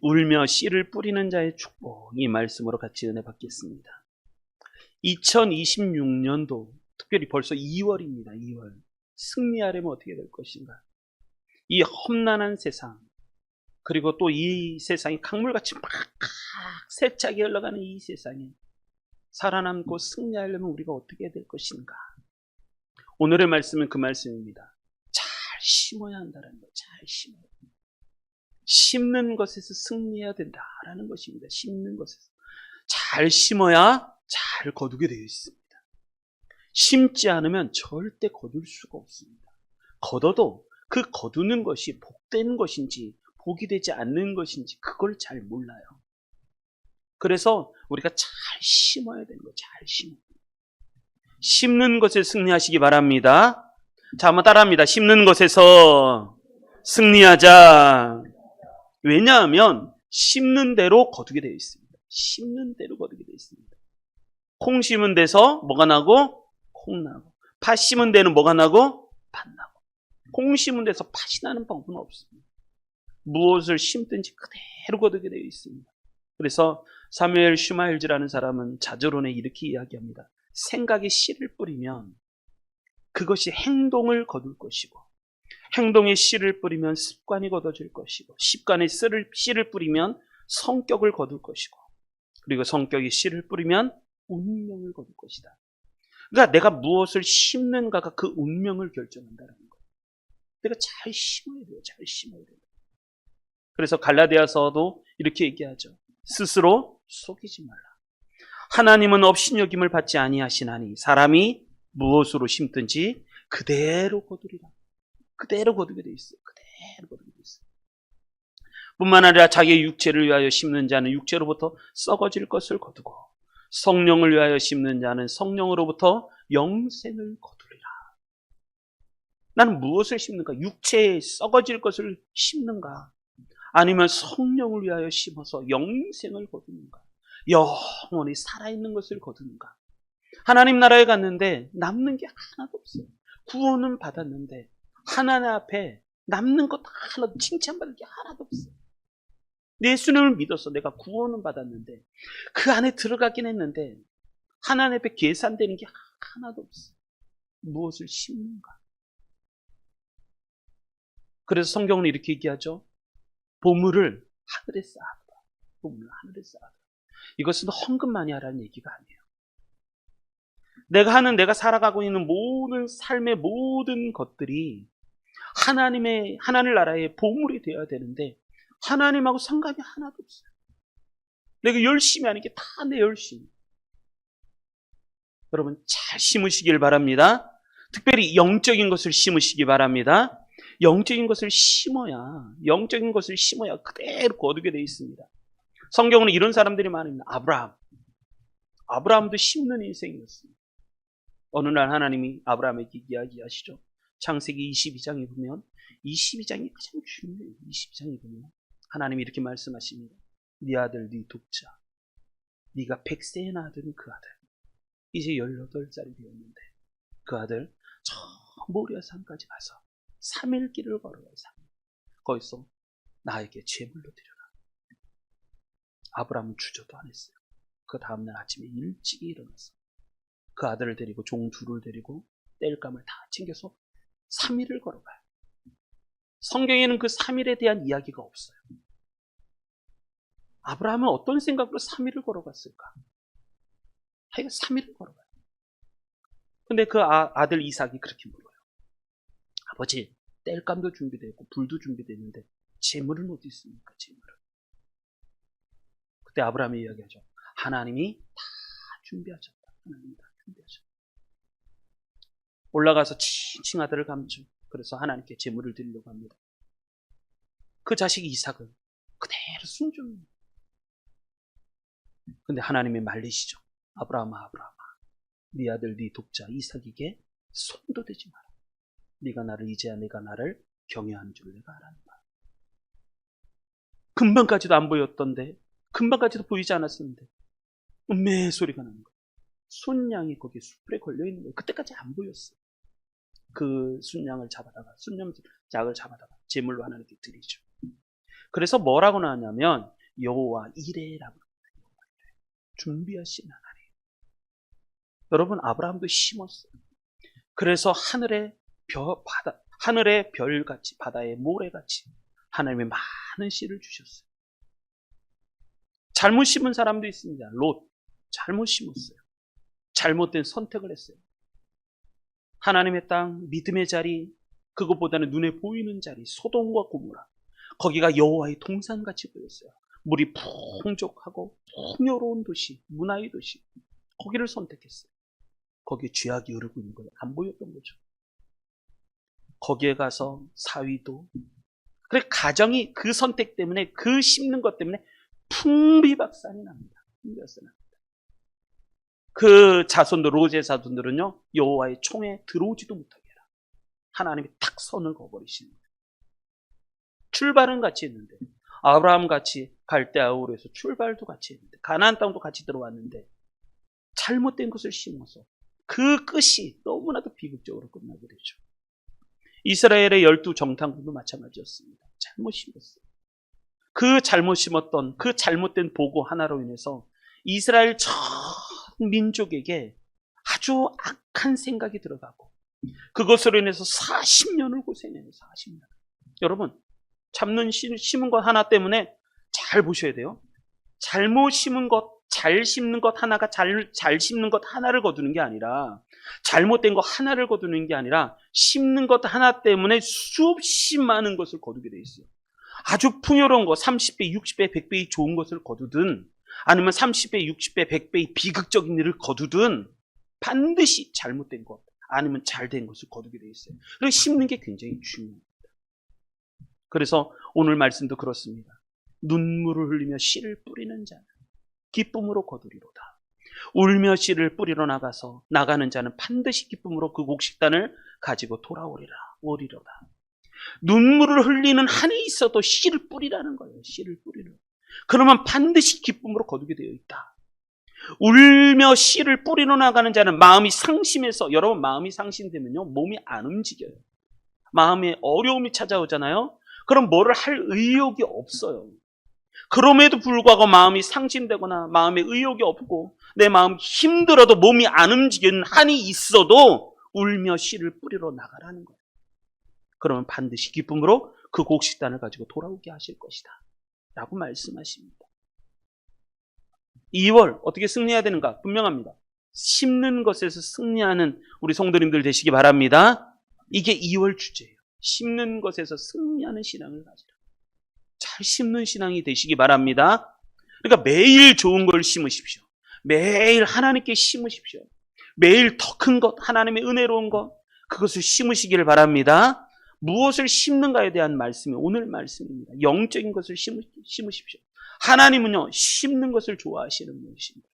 울며 씨를 뿌리는 자의 축복, 이 말씀으로 같이 은혜 받겠습니다. 2026년도 특별히 벌써 2월입니다. 2월. 승리하려면 어떻게 될 것인가? 이 험난한 세상, 그리고 또 이 세상이 강물같이 막 세차게 흘러가는 이 세상에 살아남고 승리하려면 우리가 어떻게 될 것인가? 오늘의 말씀은 그 말씀입니다. 잘 심어야 한다는 거. 잘 심어야 된다. 심는 것에서 승리해야 된다라는 것입니다. 심는 것에서. 잘 심어야 잘 거두게 되어 있습니다. 심지 않으면 절대 거둘 수가 없습니다. 거둬도 그 거두는 것이 복된 것인지 복이 되지 않는 것인지 그걸 잘 몰라요. 그래서 우리가 잘 심어야 되는 거예요. 잘 심어야 돼요. 심는 것에 승리하시기 바랍니다. 자, 한번 따라합니다. 심는 것에서 승리하자. 왜냐하면 심는 대로 거두게 되어 있습니다. 심는 대로 거두게 되어 있습니다. 콩 심은 데서 뭐가 나고? 콩 나고. 팥 심은 데는 뭐가 나고? 팥 나고. 콩 심은 데서 팥이 나는 방법은 없습니다. 무엇을 심든지 그대로 거두게 되어 있습니다. 그래서 사무엘 슈마일즈라는 사람은 자저론에 이렇게 이야기합니다. 생각에 씨를 뿌리면 그것이 행동을 거둘 것이고, 행동에 씨를 뿌리면 습관이 거둬질 것이고, 습관에 씨를 뿌리면 성격을 거둘 것이고, 그리고 성격에 씨를 뿌리면 운명을 거둘 것이다. 그러니까 내가 무엇을 심는가가 그 운명을 결정한다는 거예요. 내가 잘 심어야 돼요. 잘 심어야 돼요. 그래서 갈라디아서도 이렇게 얘기하죠. 스스로 속이지 말라. 하나님은 업신여김을 받지 아니하시나니 사람이 무엇으로 심든지 그대로 거두리라. 그대로 거두게 돼 있어요. 그대로 거두게 돼 있어요. 뿐만 아니라 자기의 육체를 위하여 심는 자는 육체로부터 썩어질 것을 거두고, 성령을 위하여 심는 자는 성령으로부터 영생을 거두리라. 나는 무엇을 심는가? 육체에 썩어질 것을 심는가? 아니면 성령을 위하여 심어서 영생을 거두는가? 영원히 살아있는 것을 거두는가? 하나님 나라에 갔는데 남는 게 하나도 없어요. 구원은 받았는데 하나님 앞에 남는 것 하나도, 칭찬받을 게 하나도 없어요. 예수님을 믿어서 내가 구원은 받았는데 그 안에 들어가긴 했는데 하나님 앞에 계산되는 게 하나도 없어요. 무엇을 심는가? 그래서 성경은 이렇게 얘기하죠. 보물을 하늘에 쌓아두라. 보물을 하늘에 쌓아두라. 이것은 헌금만이 하라는 얘기가 아니에요. 내가 살아가고 있는 모든 삶의 모든 것들이 하나님 나라의 보물이 되어야 되는데 하나님하고 상관이 하나도 없어요. 내가 열심히 하는 게 다 내 열심. 여러분 잘 심으시길 바랍니다. 특별히 영적인 것을 심으시기 바랍니다. 영적인 것을 심어야 그대로 거두게 되어 있습니다. 성경은 이런 사람들이 많습니다. 아브라함도 심는 인생이었습니다. 어느 날 하나님이 아브라함에게 이야기하시죠. 창세기 22장에 보면 22장이 가장 중요해요. 22장에 보면 하나님이 이렇게 말씀하십니다. 네 아들, 네 독자, 네가 100세에 낳았던 그 아들, 이제 18살이 되었는데 그 아들 저 모리아산까지 가서 3일 길을 걸어요. 3일. 거기서 나에게 제물로 드려라. 아브라함은 주저도 안 했어요. 그 다음날 아침에 일찍 일어나서 그 아들을 데리고 종 둘을 데리고 땔감을 다 챙겨서 3일을 걸어가요. 성경에는 그 3일에 대한 이야기가 없어요. 아브라함은 어떤 생각으로 3일을 걸어갔을까? 하여간 3일을 걸어가요. 근데 그 아들 이삭이 그렇게 물어요. 아버지, 땔감도 준비되고 불도 준비되는데 재물은 어디 있습니까? 재물은. 그때 아브라함이 이야기하죠. 하나님이 다 준비하셨다. 하나님이 다 준비하셨다. 올라가서 칭칭 아들을 감죠. 그래서 하나님께 재물을 드리려고 합니다. 그 자식 이삭은 그대로 순종합니다. 근데 하나님이 말리시죠. 아브라함아, 네 아들, 네 독자 이삭에게 손도 대지 마라. 네가 나를 이제야 내가 나를 경외하는 줄 내가 알았다. 금방까지도 안 보였던데, 금방까지도 보이지 않았었는데 음메 소리가 나는 거예요. 순양이 거기 숯불에 걸려있는 거예요. 그때까지 안 보였어요. 그 순양을 잡아다가, 순양작을 잡아다가 제물로 하나님께 드리죠. 그래서 뭐라고 나왔냐면 여호와 이레라고, 준비하신 하나님. 여러분, 아브라함도 심었어요. 그래서 하늘의 별같이, 바다의 모래같이 하나님의 많은 씨를 주셨어요. 잘못 심은 사람도 있습니다. 롯, 잘못 심었어요. 잘못된 선택을 했어요. 하나님의 땅, 믿음의 자리, 그것보다는 눈에 보이는 자리, 소돔과 고모라, 거기가 여호와의 동산같이 보였어요. 물이 풍족하고 풍요로운 도시, 문화의 도시, 거기를 선택했어요. 거기에 죄악이 흐르고 있는 건 안 보였던 거죠. 거기에 가서 사위도, 그래 가정이 그 선택 때문에, 그 심는 것 때문에 풍비박산이 납니다. 그 자손들, 롯의 자손들은요, 여호와의 총에 들어오지도 못하게 해라. 하나님이 탁 선을 그어버리시는 거예요. 출발은 같이 했는데, 아브라함 같이 갈대아우르에서 출발도 같이 했는데, 가나안 땅도 같이 들어왔는데 잘못된 것을 심어서 그 끝이 너무나도 비극적으로 끝나게 되죠. 이스라엘의 12정탐군도 마찬가지였습니다. 잘못 심었어요. 그 잘못 심었던 그 잘못된 보고 하나로 인해서 이스라엘 전 민족에게 아주 악한 생각이 들어가고, 그것으로 인해서 40년을 고생해요. 40년. 여러분, 심은 것 하나 때문에 잘 보셔야 돼요. 잘못 심은 것, 잘 심는 것 하나가 잘 심는 것 하나를 거두는 게 아니라, 잘못된 것 하나를 거두는 게 아니라, 심는 것 하나 때문에 수없이 많은 것을 거두게 돼 있어요. 아주 풍요로운 것, 30배, 60배, 100배의 좋은 것을 거두든, 아니면 30배, 60배, 100배의 비극적인 일을 거두든, 반드시 잘못된 것, 아니면 잘된 것을 거두게 돼 있어요. 그래서 심는 게 굉장히 중요합니다. 그래서 오늘 말씀도 그렇습니다. 눈물을 흘리며 씨를 뿌리는 자는 기쁨으로 거두리로다. 울며 씨를 뿌리러 나가는 자는 반드시 기쁨으로 그 곡식단을 가지고 오리로다. 눈물을 흘리는 한이 있어도 씨를 뿌리라는 거예요. 씨를 뿌리는. 그러면 반드시 기쁨으로 거두게 되어 있다. 울며 씨를 뿌리러 나가는 자는 마음이 상심해서, 여러분 마음이 상심되면요, 몸이 안 움직여요. 마음에 어려움이 찾아오잖아요. 그럼 뭐를 할 의욕이 없어요. 그럼에도 불구하고 마음이 상심되거나 마음에 의욕이 없고 내 마음이 힘들어도 몸이 안 움직이는 한이 있어도 울며 씨를 뿌리러 나가라는 거예요. 그러면 반드시 기쁨으로 그 곡식단을 가지고 돌아오게 하실 것이다 라고 말씀하십니다. 2월 어떻게 승리해야 되는가? 분명합니다. 심는 것에서 승리하는 우리 성도님들 되시기 바랍니다. 이게 2월 주제예요. 심는 것에서 승리하는 신앙을 가지라. 잘 심는 신앙이 되시기 바랍니다. 그러니까 매일 좋은 걸 심으십시오. 매일 하나님께 심으십시오. 매일 더 큰 것, 하나님의 은혜로운 것, 그것을 심으시기를 바랍니다. 무엇을 심는가에 대한 말씀이 오늘 말씀입니다. 영적인 것을 심으십시오. 하나님은요, 심는 것을 좋아하시는 분이십니다.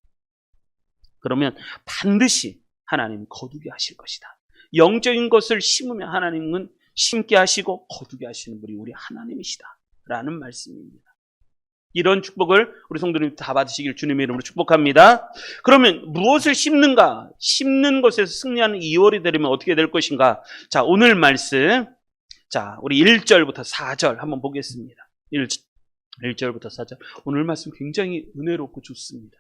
그러면 반드시 하나님 거두게 하실 것이다. 영적인 것을 심으면 하나님은 심게 하시고 거두게 하시는 분이 우리 하나님이시다 라는 말씀입니다. 이런 축복을 우리 성도님 다 받으시길 주님의 이름으로 축복합니다. 그러면 무엇을 심는가? 심는 것에서 승리하는 2월이 되려면 어떻게 될 것인가? 자, 오늘 말씀, 자, 우리 1절부터 4절 한번 보겠습니다. 1절부터 4절. 오늘 말씀 굉장히 은혜롭고 좋습니다.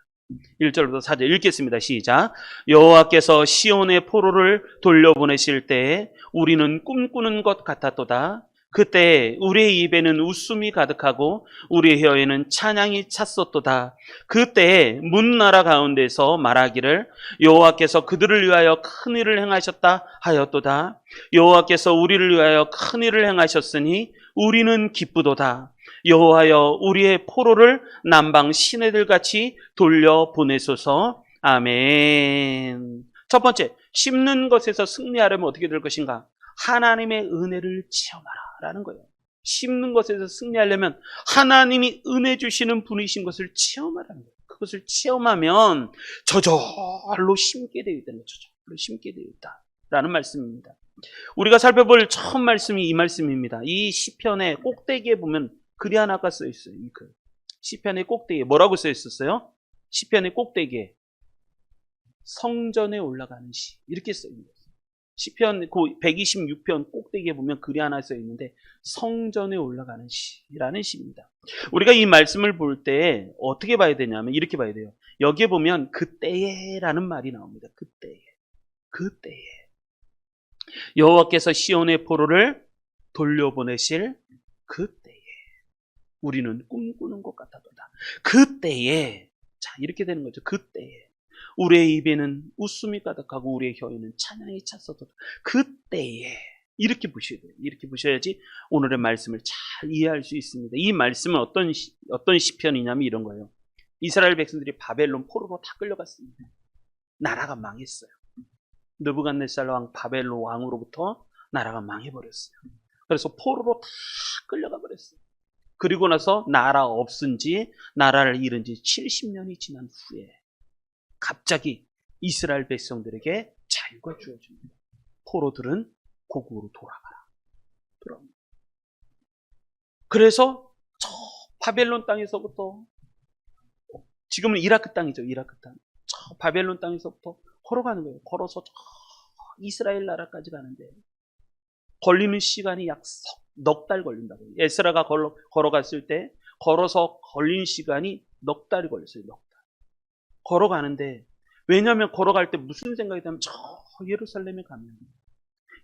1절부터 4절 읽겠습니다. 시작. 여호와께서 시온의 포로를 돌려보내실 때에 우리는 꿈꾸는 것 같았도다. 그때 우리의 입에는 웃음이 가득하고 우리의 혀에는 찬양이 찼었도다. 그때 문나라 가운데서 말하기를 여호와께서 그들을 위하여 큰 일을 행하셨다 하였도다. 여호와께서 우리를 위하여 큰 일을 행하셨으니 우리는 기쁘도다. 여호와여 우리의 포로를 남방 시내들같이 돌려보내소서. 아멘. 첫 번째, 심는 것에서 승리하려면 어떻게 될 것인가? 하나님의 은혜를 체험하라 라는 거예요. 심는 것에서 승리하려면 하나님이 은혜 주시는 분이신 것을 체험하라는 거예요. 그것을 체험하면 저절로 심게 되어 있다는 거죠. 저절로 심게 되어 있다라는 말씀입니다. 우리가 살펴볼 처음 말씀이 이 말씀입니다. 이 시편의 꼭대기에 보면 글이 하나가 써 있어요. 이 글. 시편의 꼭대기에 뭐라고 써 있었어요? 시편의 꼭대기에 성전에 올라가는 시, 이렇게 써 있는 거예요. 시편 126편 꼭대기에 보면 글이 하나 써 있는데 성전에 올라가는 시라는 시입니다. 우리가 이 말씀을 볼 때 어떻게 봐야 되냐면 이렇게 봐야 돼요. 여기에 보면 그때에라는 말이 나옵니다. 그때에 여호와께서 시온의 포로를 돌려보내실 그때에 우리는 꿈꾸는 것 같아도다. 그때에 자 이렇게 되는 거죠. 그때에 우리의 입에는 웃음이 가득하고 우리의 혀에는 찬양이 찼어도 그때에 이렇게 보셔야 돼요. 이렇게 보셔야지 오늘의 말씀을 잘 이해할 수 있습니다. 이 말씀은 어떤 시편이냐면 이런 거예요. 이스라엘 백성들이 바벨론 포로로 다 끌려갔습니다. 나라가 망했어요. 느부갓네살 왕 바벨론 왕으로부터 나라가 망해버렸어요. 그래서 포로로 다 끌려가 버렸어요. 그리고 나서 나라 없은 지 나라를 잃은 지 70년이 지난 후에 갑자기 이스라엘 백성들에게 자유가 주어집니다. 포로들은 고국으로 돌아가라. 그래서 저 바벨론 땅에서부터 지금은 이라크 땅이죠. 이라크 땅. 저 바벨론 땅에서부터 걸어가는 거예요. 걸어서 저 이스라엘 나라까지 가는데 걸리는 시간이 약 넉 달 걸린다고. 에스라가 걸어갔을 때 걸어서 걸린 시간이 넉 달이 걸렸어요. 넉 달. 걸어가는데 왜냐하면 걸어갈 때 무슨 생각이 들면 저 예루살렘에 가면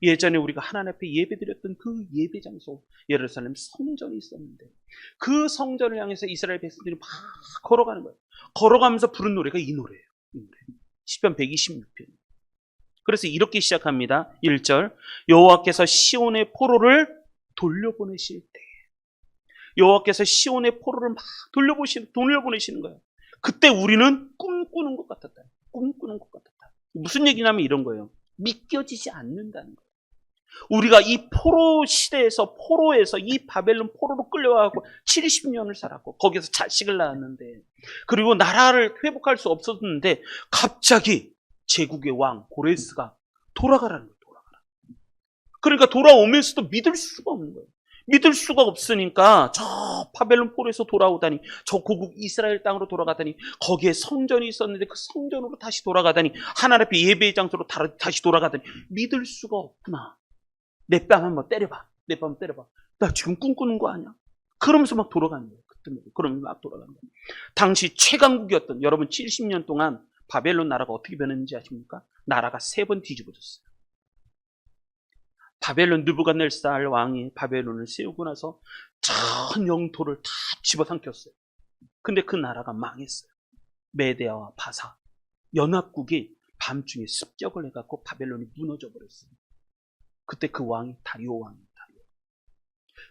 예전에 우리가 하나님 앞에 예배드렸던 그 예배 장소 예루살렘 성전이 있었는데 그 성전을 향해서 이스라엘 백성들이 막 걸어가는 거예요. 걸어가면서 부른 노래가 이 노래예요. 이 노래. 시편 126편. 그래서 이렇게 시작합니다. 1절 여호와께서 시온의 포로를 돌려보내실 때 여호와께서 시온의 포로를 막 돌려보내시는 거예요. 그때 우리는 꿈꾸는 것 같았다. 꿈꾸는 것 같았다. 무슨 얘기냐면 이런 거예요. 믿겨지지 않는다는 거예요. 우리가 이 포로 시대에서 포로에서 이 바벨론 포로로 끌려가고 70년을 살았고 거기서 자식을 낳았는데 그리고 나라를 회복할 수 없었는데 갑자기 제국의 왕 고레스가 돌아가라는 거예요. 돌아가라. 그러니까 돌아오면서도 믿을 수가 없는 거예요. 믿을 수가 없으니까 저 바벨론 포로에서 돌아오다니 저 고국 이스라엘 땅으로 돌아가다니 거기에 성전이 있었는데 그 성전으로 다시 돌아가다니 하나님 앞에 예배의 장소로 다시 돌아가다니 믿을 수가 없구나. 내 뺨 한번 때려봐. 내 뺨 때려봐. 나 지금 꿈꾸는 거 아니야? 그러면서 막 돌아가는 거예요. 그러면 막 돌아가는 거예요. 당시 최강국이었던 여러분 70년 동안 바벨론 나라가 어떻게 변했는지 아십니까? 나라가 3번 뒤집어졌어요. 바벨론 느부갓네살 왕이 바벨론을 세우고 나서 전 영토를 다 집어삼켰어요. 근데 그 나라가 망했어요. 메데아와 바사 연합국이 밤중에 습격을 해갖고 바벨론이 무너져 버렸어요. 그때 그 왕이 다리오 왕입니다.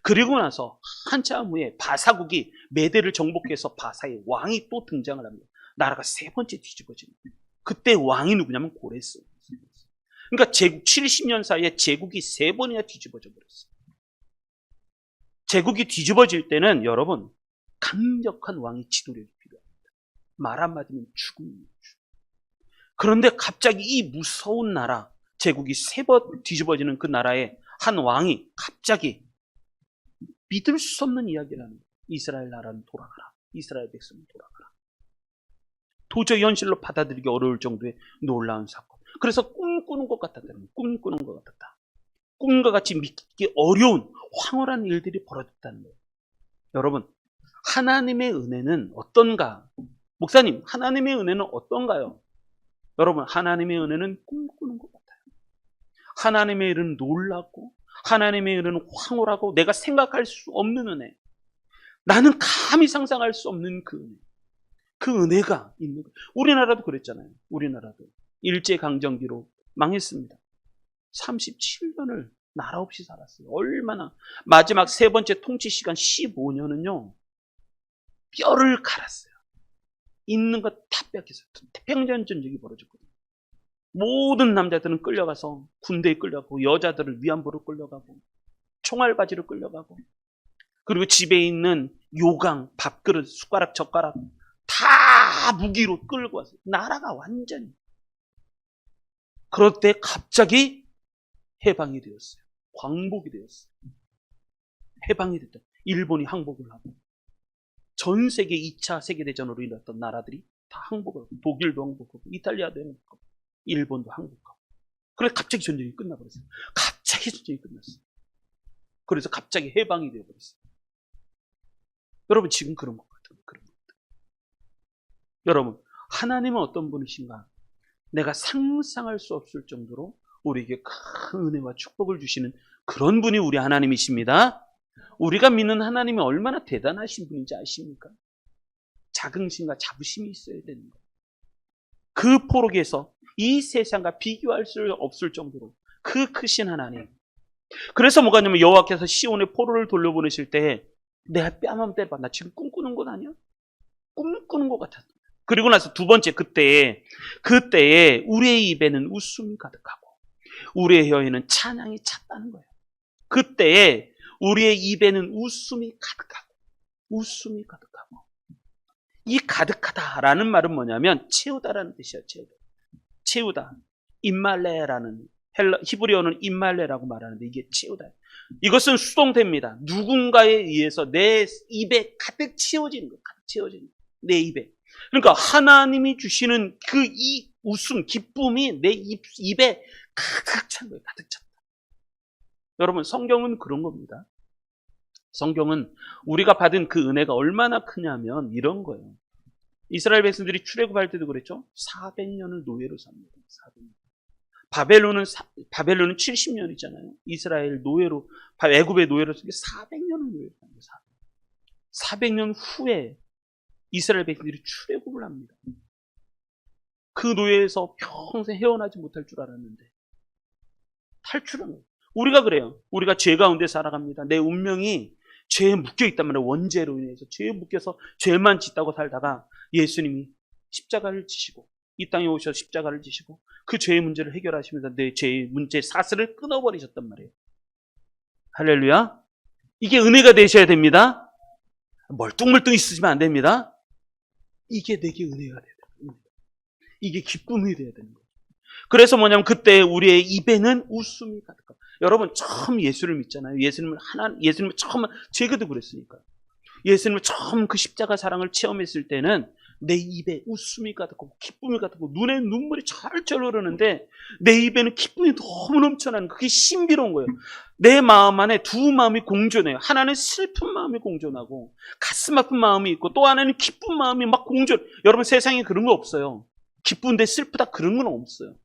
그리고 나서 한참 후에 바사국이 메대를 정복해서 바사의 왕이 또 등장을 합니다. 나라가 3번째 뒤집어집니다. 그때 왕이 누구냐면 고레스. 그러니까 제국 70년 사이에 제국이 3번이나 뒤집어져 버렸어요. 제국이 뒤집어질 때는 여러분 강력한 왕의 지도력이 필요합니다. 말 한마디면 죽음입니다. 그런데 갑자기 이 무서운 나라 제국이 3번 뒤집어지는 그 나라의 한 왕이 갑자기 믿을 수 없는 이야기를 하는 거예요. 이스라엘 나라는 돌아가라. 이스라엘 백성은 돌아가라. 도저히 현실로 받아들이기 어려울 정도의 놀라운 사건. 그래서 꿈꾸는 것 같았다는 거예요. 꿈꾸는 것 같았다. 꿈과 같이 믿기 어려운 황홀한 일들이 벌어졌다는 거예요. 여러분, 하나님의 은혜는 어떤가? 목사님, 하나님의 은혜는 어떤가요? 여러분, 하나님의 은혜는 꿈꾸는 것 같아요. 하나님의 은혜는 놀랍고 하나님의 은혜는 황홀하고 내가 생각할 수 없는 은혜. 나는 감히 상상할 수 없는 그 은혜. 그 은혜가 있는 거예요. 우리나라도 그랬잖아요. 우리나라도 일제강점기로 망했습니다. 37년을 나라 없이 살았어요. 얼마나 마지막 3번째 통치 시간 15년은요. 뼈를 갈았어요. 있는 것 다 뺏겼어요. 태평양 전쟁이 벌어졌거든요. 모든 남자들은 끌려가서 군대에 끌려가고 여자들을 위안부로 끌려가고 총알바지로 끌려가고 그리고 집에 있는 요강, 밥그릇, 숟가락, 젓가락 다 무기로 끌고 왔어요. 나라가 완전히. 그럴 때 갑자기 해방이 되었어요. 광복이 되었어요. 해방이 됐다. 일본이 항복을 하고 전 세계 2차 세계대전으로 일어났던 나라들이 다 항복을 하고 독일도 항복하고 이탈리아도 항복하고 일본도 항복하고 그래서 갑자기 전쟁이 끝나버렸어요. 갑자기 전쟁이 끝났어요. 그래서 갑자기 해방이 되어버렸어요. 여러분 지금 그런 것 같아요. 그런 것 같아요. 여러분 하나님은 어떤 분이신가? 내가 상상할 수 없을 정도로 우리에게 큰 은혜와 축복을 주시는 그런 분이 우리 하나님이십니다. 우리가 믿는 하나님이 얼마나 대단하신 분인지 아십니까? 자긍심과 자부심이 있어야 되는 거예요. 그 포로기에서 이 세상과 비교할 수 없을 정도로 그 크신 하나님. 그래서 뭐가 있냐면 여호와께서 시온의 포로를 돌려보내실 때 내가 뺨 한번 때려봐. 나 지금 꿈꾸는 것 아니야? 꿈꾸는 것 같았어. 그리고 나서 두 번째 그때에 우리의 입에는 웃음이 가득하고 우리의 혀에는 찬양이 찼다는 거예요. 그때에 우리의 입에는 웃음이 가득하고 이 가득하다라는 말은 뭐냐면 채우다라는 뜻이에요. 채우다. 임말레라는 히브리어는 임말레라고 말하는데 이게 채우다. 이것은 수동태입니다. 누군가에 의해서 내 입에 가득 채워지는 거예요. 가득 채워지는 거예요. 내 입에. 그러니까 하나님이 주시는 그 이 웃음, 기쁨이 내 입에 가득 찬 거예요. 가득 찼다. 여러분 성경은 그런 겁니다. 성경은 우리가 받은 그 은혜가 얼마나 크냐면 이런 거예요. 이스라엘 백성들이 출애굽할 때도 그랬죠. 400년을 노예로 삽니다. 400년. 바벨론은 70년이잖아요. 이스라엘 노예로, 애굽의 노예로 쓰기 400년을 노예로 삽니다. 400년 후에 이스라엘 백성들이 출애굽을 합니다. 그 노예에서 평생 헤어나지 못할 줄 알았는데 탈출한 거예요. 우리가 그래요. 우리가 죄 가운데 살아갑니다. 내 운명이 죄에 묶여있단 말이에요. 원죄로 인해서 죄에 묶여서 죄만 짓다고 살다가 예수님이 십자가를 지시고 이 땅에 오셔서 십자가를 지시고 그 죄의 문제를 해결하시면서 내 죄의 문제 사슬을 끊어버리셨단 말이에요. 할렐루야. 이게 은혜가 되셔야 됩니다. 멀뚱멀뚱 있으시면 안 됩니다. 이게 내게 은혜가 돼야 됩니다. 이게 기쁨이 돼야 되는 거예요. 그래서 뭐냐면 그때 우리의 입에는 웃음이 가득하고 여러분 처음 예수를 믿잖아요. 예수님을 처음 제가도 그랬으니까. 예수님을 처음 그 십자가 사랑을 체험했을 때는 내 입에 웃음이 가득하고 기쁨이 가득하고 눈에 눈물이 철철 흐르는데 내 입에는 기쁨이 너무 넘쳐나는 그게 신비로운 거예요. 내 마음 안에 두 마음이 공존해요. 하나는 슬픈 마음이 공존하고 가슴 아픈 마음이 있고 또 하나는 기쁜 마음이 막 공존. 여러분 세상에 그런 거 없어요. 기쁜데 슬프다 그런 건 없어요.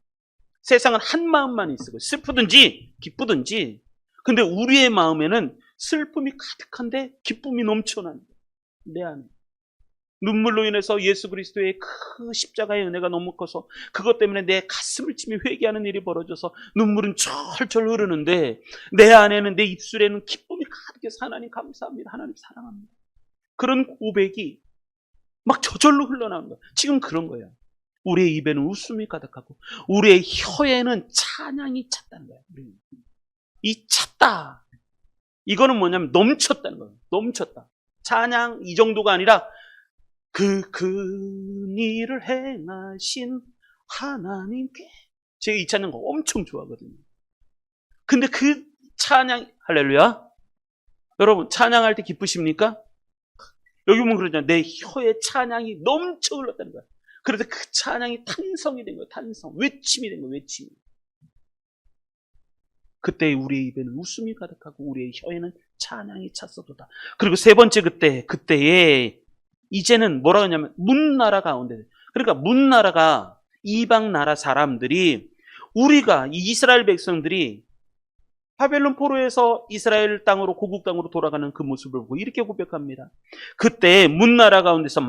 세상은 한 마음만 있어요. 슬프든지 기쁘든지. 근데 우리의 마음에는 슬픔이 가득한데 기쁨이 넘쳐나는 거예요. 내 안에. 눈물로 인해서 예수 그리스도의 그 십자가의 은혜가 너무 커서 그것 때문에 내 가슴을 치며 회개하는 일이 벌어져서 눈물은 철철 흐르는데 내 안에는 내 입술에는 기쁨이 가득해서 하나님 감사합니다. 하나님 사랑합니다. 그런 고백이 막 저절로 흘러나오는 거예요. 지금 그런 거예요. 우리의 입에는 웃음이 가득하고 우리의 혀에는 찬양이 찼다는 거예요. 이 찼다. 이거는 뭐냐면 넘쳤다는 거예요. 넘쳤다. 찬양 이 정도가 아니라 그 큰 일을 행하신 하나님께. 제가 이 찬양 엄청 좋아하거든요. 근데 그 찬양, 할렐루야. 여러분 찬양할 때 기쁘십니까? 여기 보면 그러잖아요. 내 혀에 찬양이 넘쳐 흘렀다는 거야. 그래서 그 찬양이 탄성이 된 거예요. 탄성. 외침이 된 거예요. 외침이. 그때 우리의 입에는 웃음이 가득하고 우리의 혀에는 찬양이 찼어도다. 그리고 세 번째 그때에 이제는 뭐라고 하냐면 문나라 가운데. 그러니까 문나라가 이방 나라 사람들이 우리가 이스라엘 백성들이 바벨론 포로에서 이스라엘 땅으로 고국 땅으로 돌아가는 그 모습을 보고 이렇게 고백합니다. 그때 문나라 가운데서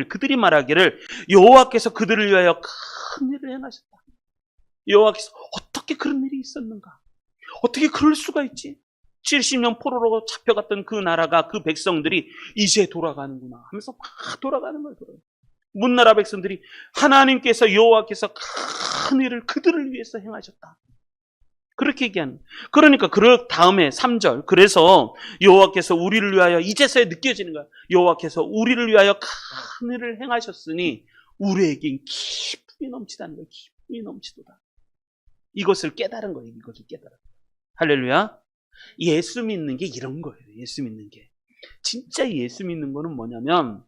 그들이 말하기를 여호와께서 그들을 위하여 큰 일을 행하셨다. 여호와께서 어떻게 그런 일이 있었는가? 어떻게 그럴 수가 있지? 70년 포로로 잡혀갔던 그 나라가 그 백성들이 이제 돌아가는구나 하면서 막 돌아가는 거예요. 문나라 백성들이 하나님께서 여호와께서 큰 일을 그들을 위해서 행하셨다. 그렇게 얘기하는. 그러니까 그 다음에 3절. 그래서 여호와께서 우리를 위하여 이제서야 느껴지는 거야. 여호와께서 우리를 위하여 큰 일을 행하셨으니 우리에겐 기쁨이 넘치다는 거야. 기쁨이 넘치도다. 이것을 깨달은 거예요. 이것을 깨달은 거예요. 할렐루야. 예수 믿는 게 이런 거예요. 예수 믿는 게. 진짜 예수 믿는 거는 뭐냐면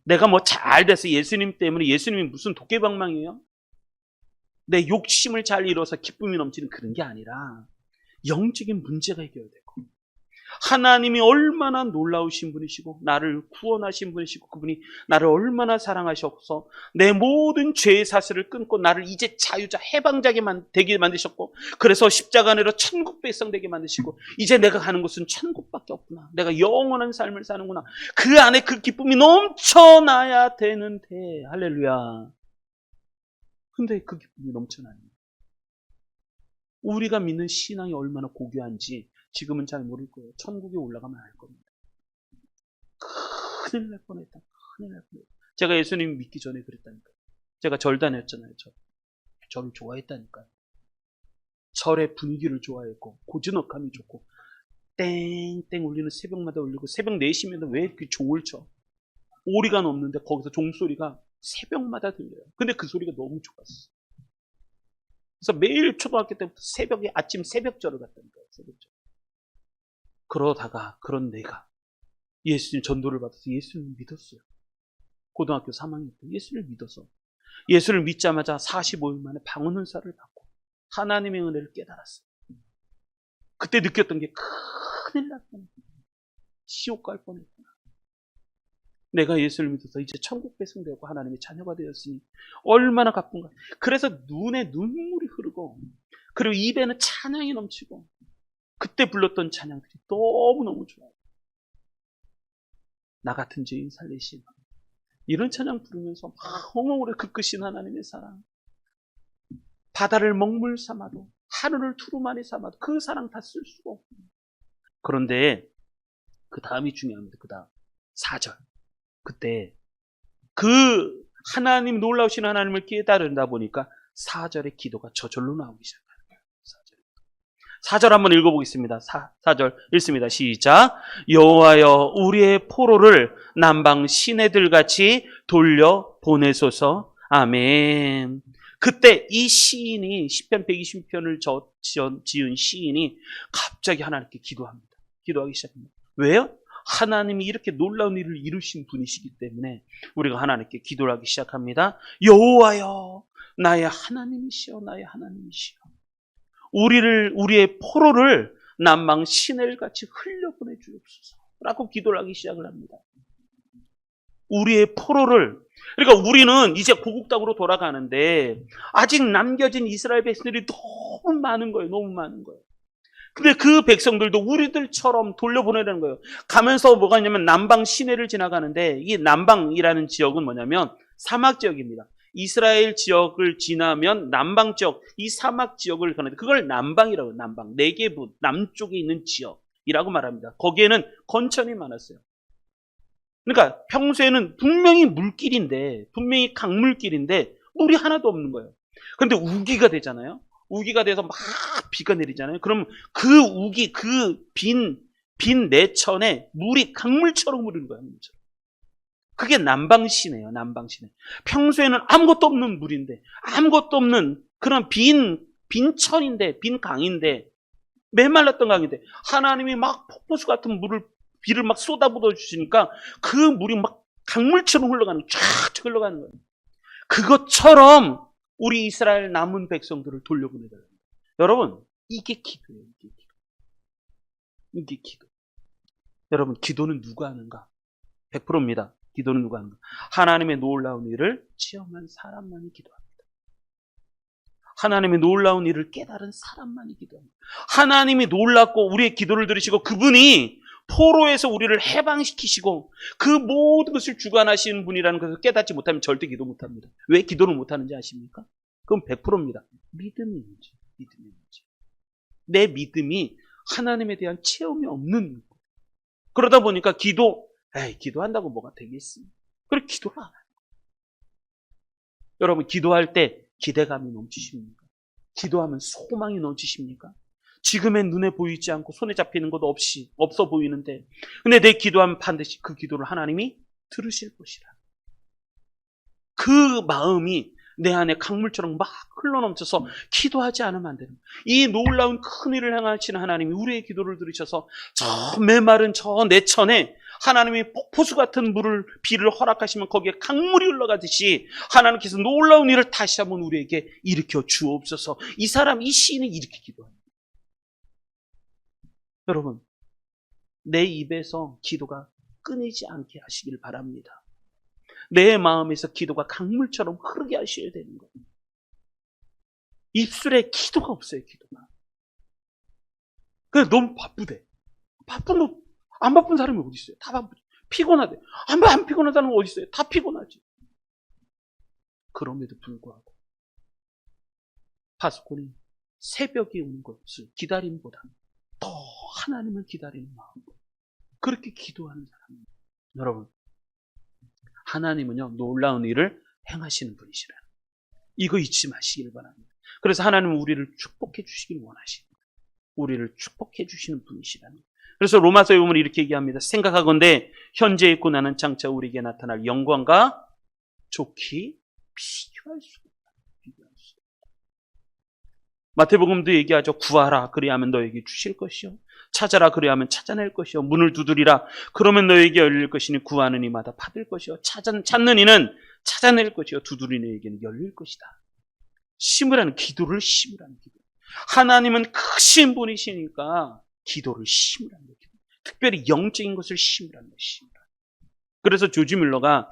내가 뭐 잘 돼서 예수님 때문에 예수님이 무슨 도깨방망이에요? 내 욕심을 잘 이뤄서 기쁨이 넘치는 그런 게 아니라 영적인 문제가 해결되고 하나님이 얼마나 놀라우신 분이시고 나를 구원하신 분이시고 그분이 나를 얼마나 사랑하셔서 내 모든 죄의 사슬을 끊고 나를 이제 자유자 해방자게 되게 만드셨고 그래서 십자가 안으로 천국 백성되게 만드시고 이제 내가 가는 곳은 천국밖에 없구나. 내가 영원한 삶을 사는구나. 그 안에 그 기쁨이 넘쳐나야 되는데 할렐루야. 근데 그 기쁨이 넘쳐나요. 우리가 믿는 신앙이 얼마나 고귀한지 지금은 잘 모를 거예요. 천국에 올라가면 알 겁니다. 큰일 날 뻔했다. 큰일 날 뻔했다. 제가 예수님 믿기 전에 그랬다니까요. 제가 절 다녔잖아요. 절을 좋아했다니까요. 절의 분위기를 좋아했고 고즈넉함이 좋고 땡땡 울리는 새벽마다 울리고 새벽 4시면 왜 이렇게 종을 쳐. 오리가 넘는데 거기서 종소리가 새벽마다 들려요. 근데 그 소리가 너무 좋았어. 그래서 매일 초등학교 때부터 새벽에 아침 새벽절을 갔다니까요. 새벽절. 그러다가 그런 내가 예수님 전도를 받아서 예수를 믿었어요. 고등학교 3학년 때 예수를 믿어서 예수를 믿자마자 45일 만에 방언은사를 받고 하나님의 은혜를 깨달았어요. 그때 느꼈던 게 큰일 날 뻔했구나. 지옥 갈 뻔했구나. 내가 예수를 믿어서 이제 천국 배송되고 하나님의 자녀가 되었으니 얼마나 가쁜가. 그래서 눈에 눈물이 흐르고 그리고 입에는 찬양이 넘치고 그때 불렀던 찬양들이 너무너무 좋아요. 나 같은 죄인 살리신 이런 찬양 부르면서 막 엉엉울에 그 크신 하나님의 사랑, 바다를 먹물 삼아도 하늘을 두루마리 삼아도 그 사랑 다 쓸 수가 없고. 그런데 그 다음이 중요합니다. 그 다음 4절. 그때 그 하나님 놀라우신 하나님을 깨달은다 보니까 4절의 기도가 저절로 나오기 시작합니다. 4절 한번 읽어보겠습니다. 4절 읽습니다. 시작. 여호와여 우리의 포로를 남방 시내들같이 돌려 보내소서. 아멘. 그때 이 시인이 시편 120편을 지은 시인이 갑자기 하나님께 기도합니다. 기도하기 시작합니다. 왜요? 하나님이 이렇게 놀라운 일을 이루신 분이시기 때문에 우리가 하나님께 기도를 하기 시작합니다. 여호와여 나의 하나님이시여 나의 하나님이시여 우리의 포로를 남방 시내같이 흘려보내 주옵소서 라고 기도를 하기 시작을 합니다. 우리의 포로를, 그러니까 우리는 이제 고국 땅으로 돌아가는데 아직 남겨진 이스라엘 백성들이 너무 많은 거예요. 너무 많은 거예요. 근데 그 백성들도 우리들처럼 돌려보내라는 거예요. 가면서 뭐가 있냐면 남방 시내를 지나가는데 이 남방이라는 지역은 뭐냐면 사막 지역입니다. 이스라엘 지역을 지나면 남방 지역, 이 사막 지역을 가는데 그걸 남방이라고 해요. 남방, 네게부 남쪽에 있는 지역이라고 말합니다. 거기에는 건천이 많았어요. 그러니까 평소에는 분명히 물길인데, 분명히 강물길인데 물이 하나도 없는 거예요. 그런데 우기가 되잖아요. 우기가 돼서 막 비가 내리잖아요. 그럼 그 우기, 그 빈 내천에 물이 강물처럼 흐르는 거예요. 강물처럼. 그게 남방시내예요. 남방시내. 평소에는 아무것도 없는 물인데, 아무것도 없는 그런 빈 천인데, 빈 강인데, 메말랐던 강인데 하나님이 막 폭포수 같은 비를 막 쏟아부어 주시니까 그 물이 막 강물처럼 흘러가는, 쫙 흘러가는 거예요. 그것처럼 우리 이스라엘 남은 백성들을 돌려보내달라는 거예요. 여러분, 이게 기도예요. 이게 기도. 여러분, 기도는 누가 하는가? 100%입니다. 기도는 누가 하는가? 하나님의 놀라운 일을 체험한 사람만이 기도합니다. 하나님의 놀라운 일을 깨달은 사람만이 기도합니다. 하나님이 놀랍고 우리의 기도를 들으시고 그분이 포로에서 우리를 해방시키시고 그 모든 것을 주관하시는 분이라는 것을 깨닫지 못하면 절대 기도 못합니다. 왜 기도를 못하는지 아십니까? 그건 100%입니다. 믿음이 문제. 내 믿음이 하나님에 대한 체험이 없는 것. 그러다 보니까 기도한다고 뭐가 되겠습니까? 그래 기도를 안 해요. 여러분 기도할 때 기대감이 넘치십니까? 기도하면 소망이 넘치십니까? 지금의 눈에 보이지 않고 손에 잡히는 것도 없어 보이는데 근데 내 기도하면 반드시 그 기도를 하나님이 들으실 것이라. 그 마음이 내 안에 강물처럼 막 흘러넘쳐서 기도하지 않으면 안 되는 거예요. 이 놀라운 큰 일을 행하시는 하나님이 우리의 기도를 들으셔서 저 메마른 저 내천에 하나님이 폭포수 같은 비를 허락하시면 거기에 강물이 흘러가듯이 하나님께서 놀라운 일을 다시 한번 우리에게 일으켜 주옵소서. 이 시인은 이렇게 기도합니다. 여러분, 내 입에서 기도가 끊이지 않게 하시길 바랍니다. 내 마음에서 기도가 강물처럼 흐르게 하셔야 되는 거예요. 입술에 기도가 없어요, 기도가. 그래, 너무 바쁘대. 안 바쁜 사람이 어디 있어요? 다 바쁘죠. 피곤하대. 안 피곤한 사람은 어디 있어요? 다 피곤하지. 그럼에도 불구하고 파수꾼이 새벽이 오는 것을 기다림보다 더 하나님을 기다리는 마음, 그렇게 기도하는 사람입니다. 여러분, 하나님은요, 놀라운 일을 행하시는 분이시라. 이거 잊지 마시길 바랍니다. 그래서 하나님은 우리를 축복해 주시길 원하십니다. 우리를 축복해 주시는 분이시라는. 그래서 로마서에 보면 이렇게 얘기합니다. 생각하건대 현재의 고난은 장차 우리에게 나타날 영광과 좋게 비교할 수 없다. 마태복음도 얘기하죠. 구하라 그리하면 너에게 주실 것이요, 찾아라 그리하면 찾아낼 것이요, 문을 두드리라 그러면 너에게 열릴 것이니 구하는 이마다 받을 것이요, 찾는 이는 찾아낼 것이요, 두드리는 이에게는 열릴 것이다. 심으라는, 기도를 심으라는 기도. 하나님은 크신 분이시니까 기도를 심으라는 거예요. 특별히 영적인 것을 심으라는 거예요. 그래서 조지 뮬러가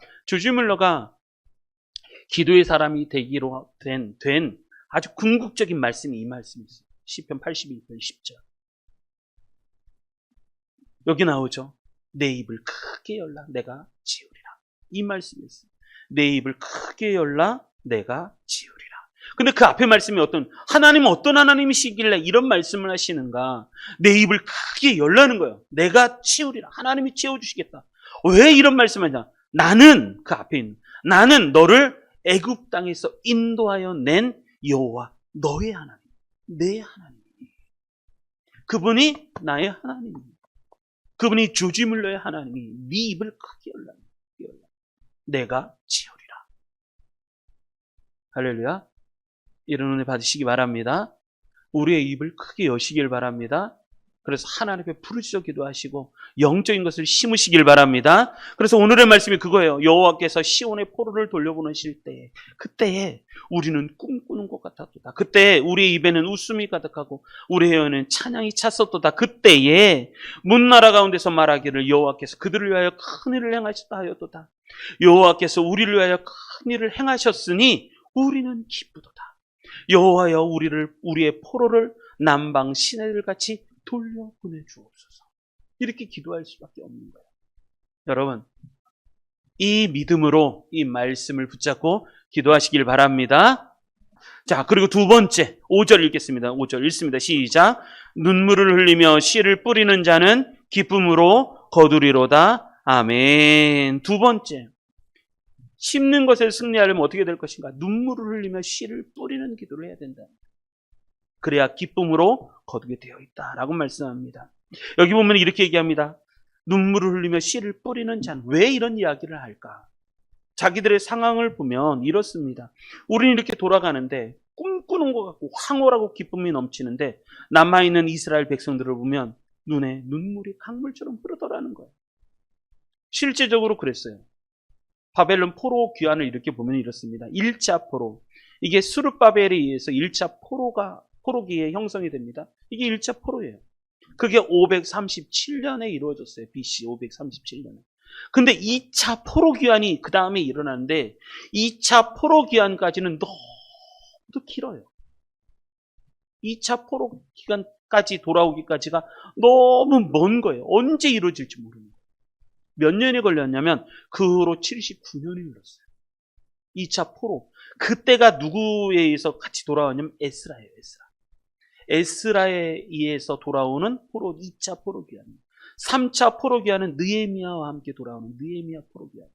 기도의 사람이 되기로 된 아주 궁극적인 말씀이 이 말씀이었어요. 시편 82편 10절. 여기 나오죠. 내 입을 크게 열라 내가 지으리라. 이 말씀이었어요. 내 입을 크게 열라 내가 지으리라. 근데 그 앞에 말씀이 하나님은 어떤 하나님이시길래 이런 말씀을 하시는가? 내 입을 크게 열라는 거예요. 내가 치우리라. 하나님이 채워주시겠다. 왜 이런 말씀을 하냐? 나는, 그 앞에 있는, 나는 너를 애굽 땅에서 인도하여 낸 여호와 너의 하나님, 내 하나님. 그분이 나의 하나님입니다. 그분이 조지 뮬러의 하나님이 네 입을 크게 열라. 내가 치우리라. 할렐루야. 이런 은혜 받으시기 바랍니다. 우리의 입을 크게 여시길 바랍니다. 그래서 하나님 앞에 부르짖어 기도하시고 영적인 것을 심으시길 바랍니다. 그래서 오늘의 말씀이 그거예요. 여호와께서 시온의 포로를 돌려보내실 때, 그때에 우리는 꿈꾸는 것 같았도다. 그때에 우리의 입에는 웃음이 가득하고 우리의 혀에는 찬양이 찼었도다. 그때에 문나라 가운데서 말하기를 여호와께서 그들을 위하여 큰 일을 행하셨다 하였도다. 여호와께서 우리를 위하여 큰 일을 행하셨으니 우리는 기쁘도다. 여호와여 우리의 포로를 남방 시내들 같이 돌려보내 주옵소서. 이렇게 기도할 수밖에 없는 거예요. 여러분, 이 믿음으로 이 말씀을 붙잡고 기도하시길 바랍니다. 자, 그리고 두 번째 5절 읽겠습니다. 5절 읽습니다. 시작. 눈물을 흘리며 씨를 뿌리는 자는 기쁨으로 거두리로다. 아멘. 두 번째, 심는 것에 승리하려면 어떻게 될 것인가? 눈물을 흘리며 씨를 뿌리는 기도를 해야 된다. 그래야 기쁨으로 거두게 되어 있다라고 말씀합니다. 여기 보면 이렇게 얘기합니다. 눈물을 흘리며 씨를 뿌리는 자는, 왜 이런 이야기를 할까? 자기들의 상황을 보면 이렇습니다. 우리는 이렇게 돌아가는데 꿈꾸는 것 같고 황홀하고 기쁨이 넘치는데 남아있는 이스라엘 백성들을 보면 눈에 눈물이 강물처럼 흐르더라는 거예요. 실제적으로 그랬어요. 바벨론 포로 귀환을 이렇게 보면 이렇습니다. 1차 포로. 이게 수르바벨에 의해서 1차 포로기에 형성이 됩니다. 이게 1차 포로예요. 그게 537년에 이루어졌어요. BC 537년에. 근데 2차 포로 귀환이 그 다음에 일어나는데 2차 포로 귀환까지는 너무 길어요. 2차 포로 기간까지 돌아오기까지가 너무 먼 거예요. 언제 이루어질지 모르는 거예요. 몇 년이 걸렸냐면 그 후로 79년이 흘렀어요. 2차 포로. 그때가 누구에 의해서 같이 돌아왔냐면 에스라예요. 에스라에 의해서 돌아오는 포로, 2차 포로 귀환. 3차 포로 귀환은 느헤미야와 함께 돌아오는 느헤미야 포로 귀환.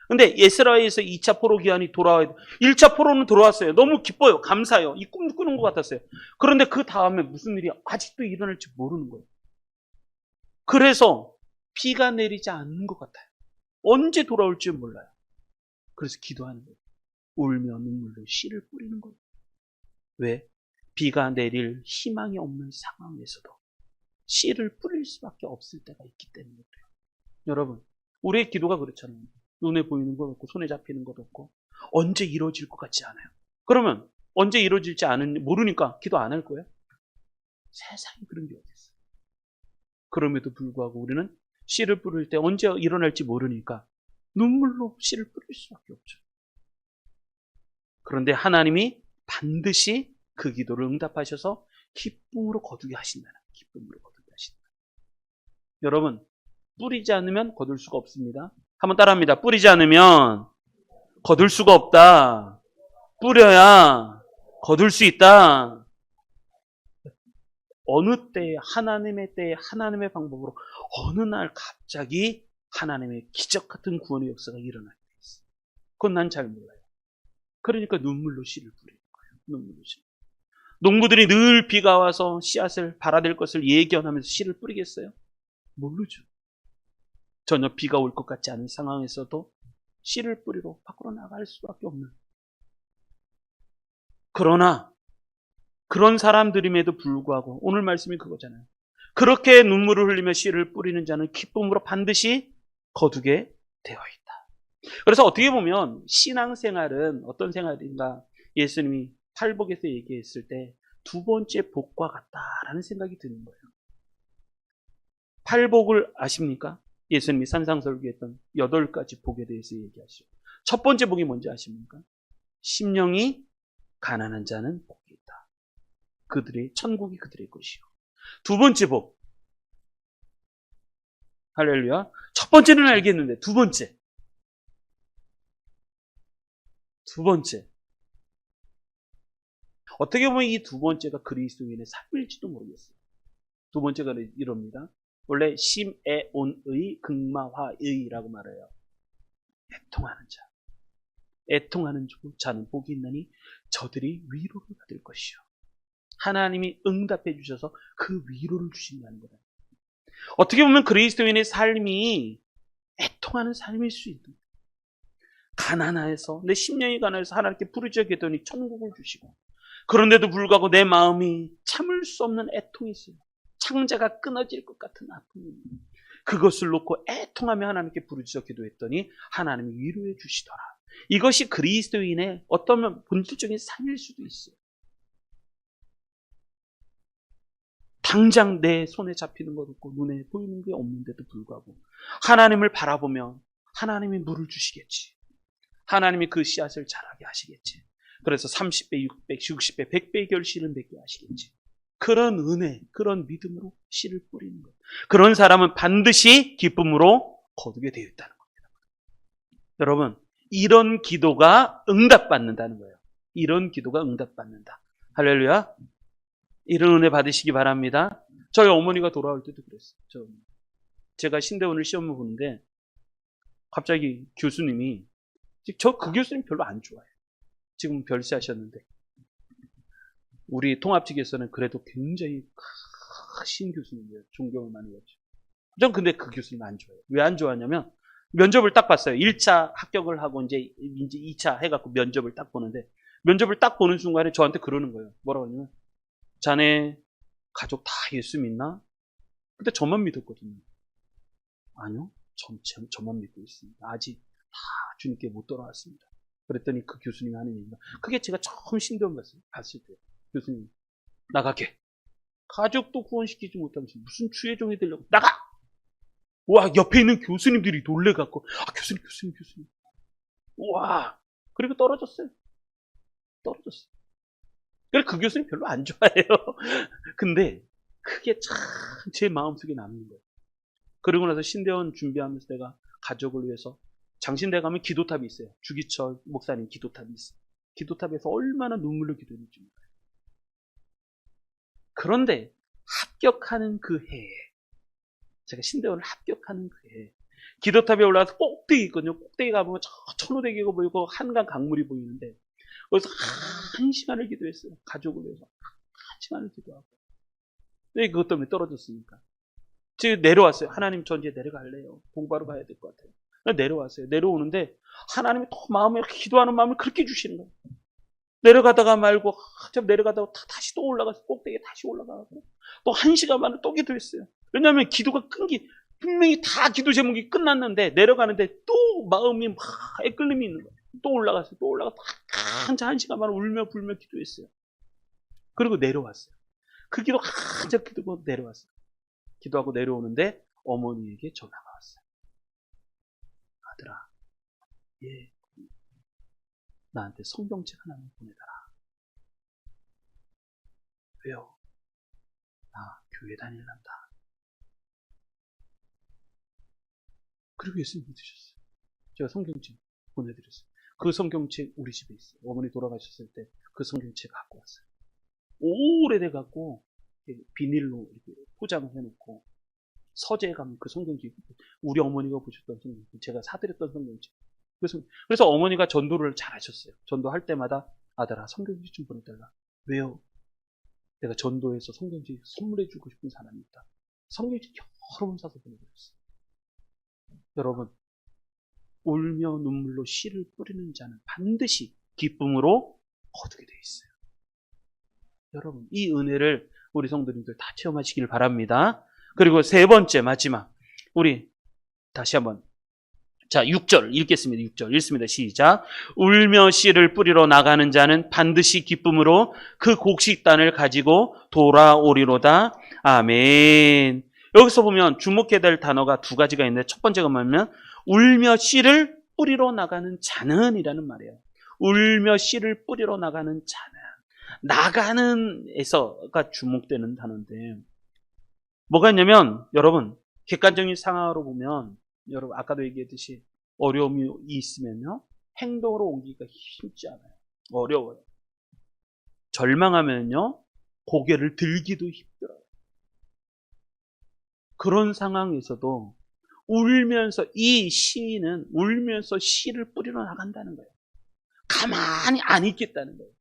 근데 에스라에서 2차 포로 귀환이 돌아와야 돼. 1차 포로는 돌아왔어요. 너무 기뻐요. 감사해요. 이 꿈 꾸는 것 같았어요. 그런데 그 다음에 무슨 일이 아직도 일어날지 모르는 거예요. 그래서 비가 내리지 않는 것 같아요. 언제 돌아올지 몰라요. 그래서 기도하는 거예요. 울며 눈물로 씨를 뿌리는 거예요. 왜? 비가 내릴 희망이 없는 상황에서도 씨를 뿌릴 수밖에 없을 때가 있기 때문에 그래요. 여러분, 우리의 기도가 그렇잖아요. 눈에 보이는 것 없고 손에 잡히는 것 없고 언제 이루어질 것 같지 않아요. 그러면 언제 이루어질지 모르니까 기도 안 할 거예요? 세상에 그런 게 어디 있어요. 그럼에도 불구하고 우리는 씨를 뿌릴 때 언제 일어날지 모르니까 눈물로 씨를 뿌릴 수밖에 없죠. 그런데 하나님이 반드시 그 기도를 응답하셔서 기쁨으로 거두게 하신다는, 기쁨으로 거두게 하신다. 여러분, 뿌리지 않으면 거둘 수가 없습니다. 한번 따라합니다. 뿌리지 않으면 거둘 수가 없다. 뿌려야 거둘 수 있다. 어느 때에 하나님의 방법으로 어느 날 갑자기 하나님의 기적 같은 구원의 역사가 일어날 때 있어요. 그건 난 잘 몰라요. 그러니까 눈물로 씨를 뿌리는 거예요. 눈물로 씨. 농부들이 늘 비가 와서 씨앗을 발아댈 것을 예견하면서 씨를 뿌리겠어요? 모르죠. 전혀 비가 올 것 같지 않은 상황에서도 씨를 뿌리러 밖으로 나갈 수밖에 없는. 그러나 그런 사람들임에도 불구하고 오늘 말씀이 그거잖아요. 그렇게 눈물을 흘리며 씨를 뿌리는 자는 기쁨으로 반드시 거두게 되어 있다. 그래서 어떻게 보면 신앙생활은 어떤 생활인가, 예수님이 팔복에서 얘기했을 때 두 번째 복과 같다라는 생각이 드는 거예요. 팔복을 아십니까? 예수님이 산상설교했던 8가지 복에 대해서 얘기하시죠. 첫 번째 복이 뭔지 아십니까? 심령이 가난한 자는 복이 있다. 천국이 그들의 것이요. 두 번째 복. 할렐루야. 첫 번째는 알겠는데 두 번째. 어떻게 보면 이 두 번째가 그리스도인의 삶일지도 모르겠어요. 두 번째가 이럽니다. 원래 심애온의 극마화의라고 말해요. 애통하는 자. 애통하는 자는 복이 있나니 저들이 위로를 받을 것이요. 하나님이 응답해 주셔서 그 위로를 주신다는 거다. 어떻게 보면 그리스도인의 삶이 애통하는 삶일 수 있는, 가난해서 내 심령이 가난해서 하나님께 부르짖었더니 천국을 주시고, 그런데도 불구하고 내 마음이 참을 수 없는 애통이 있어요. 창자가 끊어질 것 같은 아픔이, 그것을 놓고 애통하며 하나님께 부르짖어 기도했더니 하나님이 위로해 주시더라. 이것이 그리스도인의 어떤 본질적인 삶일 수도 있어요. 당장 내 손에 잡히는 것 없고 눈에 보이는 게 없는데도 불구하고 하나님을 바라보면 하나님이 물을 주시겠지. 하나님이 그 씨앗을 자라게 하시겠지. 그래서 30배, 600, 60배, 100배의 결실을 맺게 하시겠지. 그런 은혜, 그런 믿음으로 씨를 뿌리는 것. 그런 사람은 반드시 기쁨으로 거두게 되어 있다는 겁니다. 여러분, 이런 기도가 응답받는다는 거예요. 이런 기도가 응답받는다. 할렐루야. 이런 은혜 받으시기 바랍니다. 저희 어머니가 돌아올 때도 그랬어요. 제가 신대원을 시험을 보는데 갑자기 교수님이, 저 그 교수님 별로 안 좋아해요. 지금 별세하셨는데 우리 통합 측에서는 그래도 굉장히 크신 교수님이에요. 존경을 많이 받죠. 전 근데 그 교수님 안 좋아해요. 왜 안 좋아하냐면 면접을 딱 봤어요. 1차 합격을 하고 이제 2차 해갖고 면접을 딱 보는데, 면접을 딱 보는 순간에 저한테 그러는 거예요. 뭐라고 하냐면, 자네 가족 다 예수 믿나? 근데 저만 믿었거든요. 아니요, 저만 믿고 있습니다. 아직 다 주님께 못 돌아왔습니다. 그랬더니 그 교수님이 하는 얘기가, 그게 제가 처음 신대원 봤을 때, 교수님 나가게, 가족도 구원시키지 못하면서 무슨 추혜종이 되려고 나가! 와, 옆에 있는 교수님들이 놀래갖고, 교수님. 와, 그리고 떨어졌어요. 그래서 그 교수님 별로 안 좋아해요. 근데 그게 참 제 마음속에 남는 거예요. 그리고 나서 신대원 준비하면서 내가 가족을 위해서, 장신대 가면 기도탑이 있어요. 주기철 목사님 기도탑이 있어요. 기도탑에서 얼마나 눈물로 기도했는지 몰라요. 그런데 합격하는 그 해에, 제가 신대원을 합격하는 그 해에 기도탑에 올라가서 꼭대기 있거든요. 꼭대기 가보면 저 천호대교가 보이고 한강 강물이 보이는데, 거기서 1시간을 기도했어요. 가족을 위해서 1시간을 기도하고. 왜 그것 때문에 떨어졌습니까? 제가 내려왔어요. 하나님, 저 이제 내려갈래요. 공부하러 가야 될 것 같아요. 내려왔어요. 내려오는데 하나님이 또 마음에, 기도하는 마음을 그렇게 주시는 거예요. 내려가다가 말고 좀 내려가다가 다시 또 올라가서 꼭대기에 다시 올라가고 또 1시간 만에 또 기도했어요. 왜냐하면 기도가 끈기, 분명히 다 기도 제목이 끝났는데 내려가는데 또 마음이 막 애끌림이 있는 거예요. 또 올라가서 한 시간 반 울며 불며 기도했어요. 그리고 내려왔어요. 그 기도 한참 기도하고 내려왔어요. 기도하고 내려오는데 어머니에게 전화가 왔어요. 아들아, 예, 나한테 성경책 하나만 보내달라. 왜요? 나 교회 다닐란다. 그리고 예수님 믿으셨어요. 제가 성경책 보내드렸어요. 그 성경책 우리 집에 있어요. 어머니 돌아가셨을 때 그 성경책 갖고 왔어요. 오래돼갖고 비닐로 이렇게 포장해놓고 서재에 가면 그 성경책, 우리 어머니가 보셨던 성경책, 제가 사드렸던 성경책. 그래서 어머니가 전도를 잘 하셨어요. 전도할 때마다 아들아 성경책 좀 보내달라. 왜요? 내가 전도해서 성경책 선물해주고 싶은 사람이 있다. 성경책 여러 번 사서 보내드렸어요. 여러분, 울며 눈물로 씨를 뿌리는 자는 반드시 기쁨으로 거두게 돼 있어요. 여러분, 이 은혜를 우리 성도님들 다 체험하시길 바랍니다. 그리고 세 번째 마지막, 우리 다시 한번 자 6절 읽겠습니다. 6절 읽습니다. 시작. 울며 씨를 뿌리러 나가는 자는 반드시 기쁨으로 그 곡식단을 가지고 돌아오리로다. 아멘. 여기서 보면 주목해야 될 단어가 두 가지가 있는데, 첫 번째가 뭐냐면 울며 씨를 뿌리러 나가는 자는 이라는 말이에요. 울며 씨를 뿌리러 나가는 자는, 나가는에서가 주목되는 단어인데, 뭐가 있냐면 여러분, 객관적인 상황으로 보면, 여러분 아까도 얘기했듯이 어려움이 있으면요 행동으로 옮기기가 쉽지 않아요. 어려워요. 절망하면요 고개를 들기도 힘들어요. 그런 상황에서도 울면서, 이 시인은 울면서 씨를 뿌리러 나간다는 거예요. 가만히 안 있겠다는 거예요.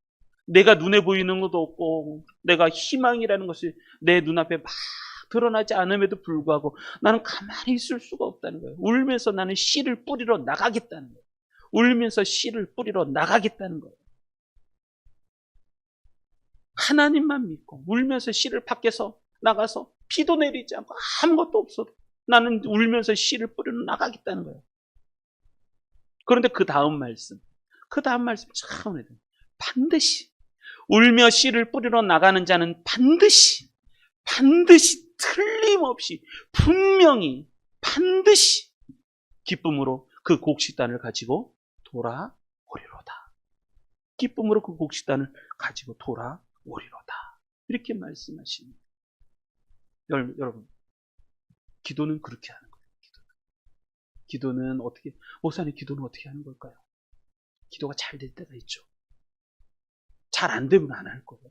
내가 눈에 보이는 것도 없고, 내가 희망이라는 것이 내 눈앞에 막 드러나지 않음에도 불구하고 나는 가만히 있을 수가 없다는 거예요. 울면서 나는 씨를 뿌리러 나가겠다는 거예요. 울면서 씨를 뿌리러 나가겠다는 거예요. 하나님만 믿고 울면서 씨를 밖에서 나가서 비도 내리지 않고 아무것도 없어도 나는 울면서 씨를 뿌리러 나가겠다는 거예요. 그런데 그 다음 말씀 참 어려워요. 반드시 울며 씨를 뿌리러 나가는 자는 반드시 틀림없이 분명히 반드시 기쁨으로 그 곡식단을 가지고 돌아오리로다. 기쁨으로 그 곡식단을 가지고 돌아오리로다. 이렇게 말씀하십니다. 여러분, 기도는 그렇게 하는 거예요. 기도는 어떻게, 목사님 기도는 어떻게 하는 걸까요? 기도가 잘 될 때가 있죠. 잘 안 되면 안 할 거예요.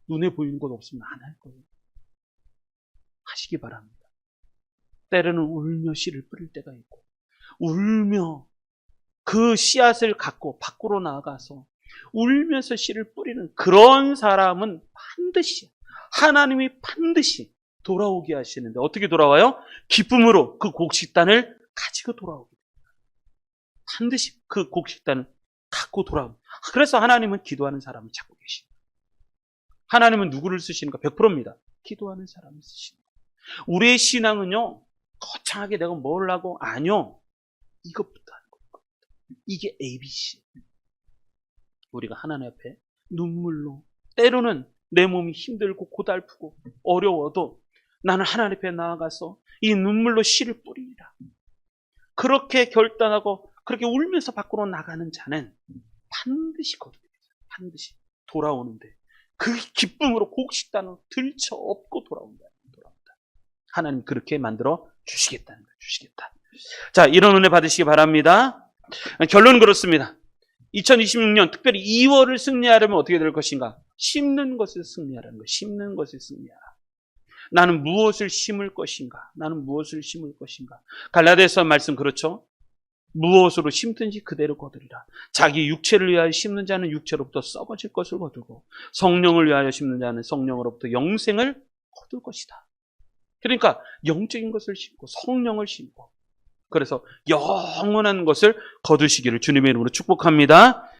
눈에 보이는 것 없으면 안 할 거예요. 하시기 바랍니다. 때로는 울며 씨를 뿌릴 때가 있고, 울며 그 씨앗을 갖고 밖으로 나가서 울면서 씨를 뿌리는 그런 사람은 반드시, 하나님이 반드시 돌아오게 하시는데, 어떻게 돌아와요? 기쁨으로 그 곡식단을 가지고 돌아오게 됩니다. 반드시 그 곡식단을 갖고 돌아옵니다. 그래서 하나님은 기도하는 사람을 찾고 계십니다. 하나님은 누구를 쓰시는가? 100%입니다. 기도하는 사람을 쓰십니다. 우리의 신앙은요, 거창하게 내가 뭘 하고, 아니요, 이것부터 하는 겁니다. 이게 ABC. 우리가 하나님 앞에 눈물로, 때로는 내 몸이 힘들고 고달프고 어려워도 나는 하나님 앞에 나아가서 이 눈물로 씨를 뿌리리라. 그렇게 결단하고 그렇게 울면서 밖으로 나가는 자는 반드시 거두게 돼요. 반드시 돌아오는데, 그 기쁨으로 곡식단을 들쳐 업고 돌아온다. 하나님 그렇게 만들어 주시겠다는 거예요. 주시겠다. 자, 이런 은혜 받으시기 바랍니다. 결론은 그렇습니다. 2026년 특별히 2월을 승리하려면 어떻게 될 것인가? 심는 것을 승리하라는 거예요. 심는 것을 승리하라. 나는 무엇을 심을 것인가? 나는 무엇을 심을 것인가? 갈라디아서 말씀 그렇죠? 무엇으로 심든지 그대로 거두리라. 자기 육체를 위하여 심는 자는 육체로부터 썩어질 것을 거두고, 성령을 위하여 심는 자는 성령으로부터 영생을 거둘 것이다. 그러니까 영적인 것을 심고 성령을 심고, 그래서 영원한 것을 거두시기를 주님의 이름으로 축복합니다.